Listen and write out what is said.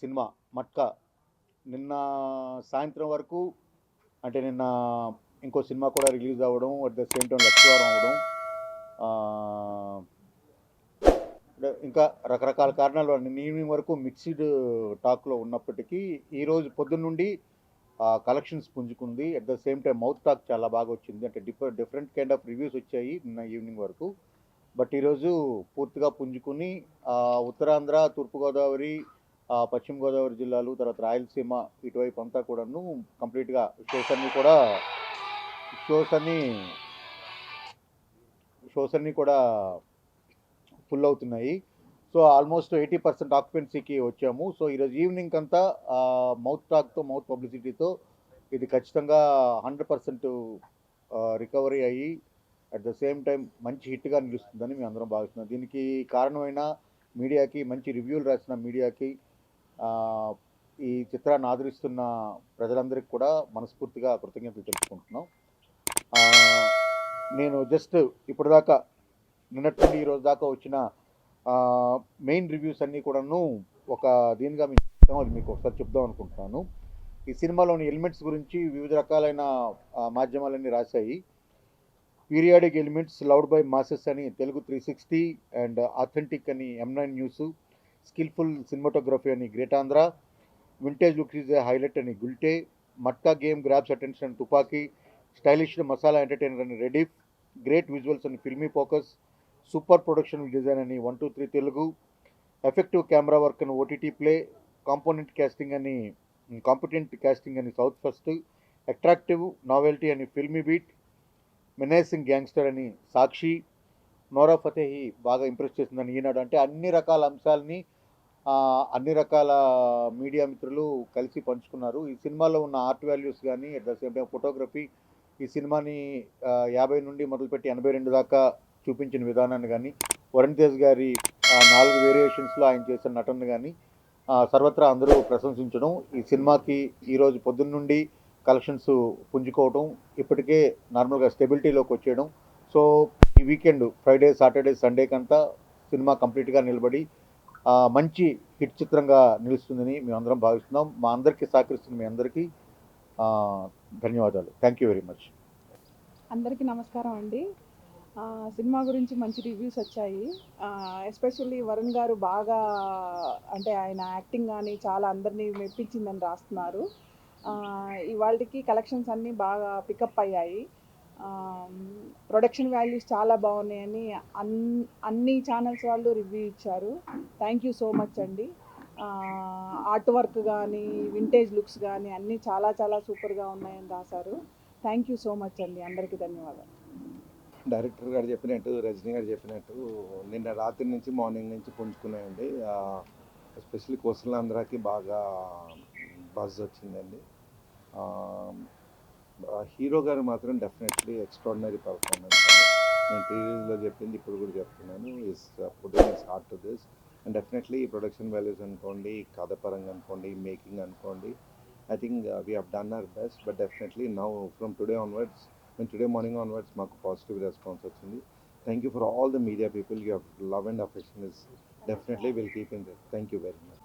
Cinema 'matka' నిన్న సాయంత్రం వరకు అంటే నిన్న ఇంకో సినిమా కూడా రిలీజ్ అవ్వడం, అట్ ద సేమ్ టైం లక్షవారం అవ్వడం, ఇంకా రకరకాల కారణాల వల్ల నిన్న ఈవినింగ్ వరకు మిక్స్డ్ టాక్లో ఉన్నప్పటికీ ఈరోజు పొద్దున్న నుండి కలెక్షన్స్ పుంజుకుంది. At the same time mouth talk చాలా బాగా వచ్చింది. అంటే డిఫరెంట్ కైండ్ ఆఫ్ రివ్యూస్ వచ్చాయి నిన్న ఈవినింగ్ వరకు. బట్ ఈరోజు పూర్తిగా పుంజుకుని ఉత్తరాంధ్ర, తూర్పుగోదావరి, పశ్చిమ గోదావరి జిల్లాలు, తర్వాత రాయలసీమ ఇటువైపు అంతా కూడాను కంప్లీట్గా షోస్ అన్నీ కూడా ఫుల్ అవుతున్నాయి. సో ఆల్మోస్ట్ 80% ఆక్యుపెన్సీకి వచ్చాము. సో ఈరోజు ఈవినింగ్ అంతా మౌత్ టాక్తో, మౌత్ పబ్లిసిటీతో ఇది ఖచ్చితంగా 100% రికవరీ అయ్యి అట్ ద సేమ్ టైం మంచి హిట్గా నిలుస్తుందని మేము అందరం భావిస్తున్నాం. దీనికి కారణమైన మీడియాకి, మంచి రివ్యూలు రాసిన మీడియాకి, ఈ చిత్రాన్ని ఆదరిస్తున్న ప్రజలందరికీ కూడా మనస్ఫూర్తిగా కృతజ్ఞతలు తెలుపుకుంటున్నాం. నేను జస్ట్ ఇప్పటిదాకా నిన్నటి నుండి ఈరోజు దాకా వచ్చిన మెయిన్ రివ్యూస్ అన్నీ కూడాను ఒక దీనిగా మీకు అది మీకు ఒకసారి చెప్దాం అనుకుంటున్నాను. ఈ సినిమాలోని ఎలిమెంట్స్ గురించి వివిధ రకాలైన మాధ్యమాలన్నీ రాశాయి. Periodic elements loved by masses అని తెలుగు 360 అండ్ ఆథెంటిక్ అని M9 న్యూస్, స్కిల్ఫుల్ సినిమాటోగ్రఫీ అని great Andhra, vintage look is a highlight అని Gulte, Matka game grabs attention అని తుపాకీ, స్టైలిష్ మసాలా ఎంటర్టైనర్ అని రెడీఫ్, గ్రేట్ విజువల్స్ అని filmy focus, super production design అని 123 తెలుగు, ఎఫెక్టివ్ కెమెరా వర్క్ అని OTT play, competent casting అని సౌత్ ఫస్ట్, అట్రాక్టివ్ నావెల్టీ అని filmy beat, మెనేసింగ్ gangster అని సాక్షి, నోరా ఫతేహి బాగా ఇంప్రెస్ చేసిందని ఈనాడు. అంటే అన్ని రకాల అంశాలని అన్ని రకాల మీడియా మిత్రులు కలిసి పంచుకున్నారు. ఈ సినిమాలో ఉన్న ఆర్ట్ వాల్యూస్ కానీ, at the same time photography, ఈ సినిమాని 50 నుండి మొదలుపెట్టి 82 దాకా చూపించిన విధానాన్ని కానీ, వరుణ్ తేజ్ గారి 4 వేరియేషన్స్లో ఆయన చేసిన నటనను కానీ సర్వత్రా అందరూ ప్రశంసించడం, ఈ సినిమాకి ఈరోజు పొద్దున్న నుండి కలెక్షన్స్ పుంజుకోవడం, ఇప్పటికే నార్మల్గా స్టెబిలిటీలోకి వచ్చేయడం. సో ఈ వీకెండ్ ఫ్రైడే, సాటర్డే, సండే కంతా సినిమా కంప్లీట్గా నిలబడి మంచి హిట్ చిత్రంగా నిలుస్తుందని మేము అందరం భావిస్తున్నాం. మా అందరికీ సహకరిస్తున్న మీ అందరికీ ధన్యవాదాలు. Thank you very much. అందరికీ నమస్కారం అండి. సినిమా గురించి మంచి రివ్యూస్ వచ్చాయి. ఎస్పెషల్లీ వరుణ్ గారు బాగా, అంటే ఆయన యాక్టింగ్ కానీ చాలా అందరినీ మెప్పించిందని రాస్తున్నారు. ఇవాళకి కలెక్షన్స్ అన్నీ బాగా పికప్ అయ్యాయి. ప్రొడక్షన్ వాల్యూస్ చాలా బాగున్నాయని అన్ని ఛానల్స్ వాళ్ళు రివ్యూ ఇచ్చారు. థ్యాంక్ యూ సో మచ్ అండి. ఆర్ట్ వర్క్ కానీ, వింటేజ్ లుక్స్ కానీ అన్నీ చాలా చాలా సూపర్గా ఉన్నాయని రాశారు. థ్యాంక్ యూ సో మచ్ అండి. అందరికీ ధన్యవాదాలు. డైరెక్టర్ గారు చెప్పినట్టు, రజనీ గారు చెప్పినట్టు నిన్న రాత్రి నుంచి మార్నింగ్ నుంచి పుంజుకున్నాయండి. ఎస్పెషల్లీ కోస్టలాంధ్రాకి బాగా బజ్ వచ్చిందండి. హీరో గారు మాత్రం డెఫినెట్లీ ఎక్స్ట్రాడినరీ పర్ఫార్మెన్స్ అండి. నేను టీవీలో చెప్పింది ఇప్పుడు కూడా చెప్తున్నాను. Is putting his heart to this and definitely production values అనుకోండి, కథ పరంగా అనుకోండి, మేకింగ్ అనుకోండి, I think we have done our best, but definitely now from today morning onwards మాకు పాజిటివ్ రెస్పాన్స్ వచ్చింది. Thank you for all the media people. Your love and affection is definitely will keep in this. Thank you very much.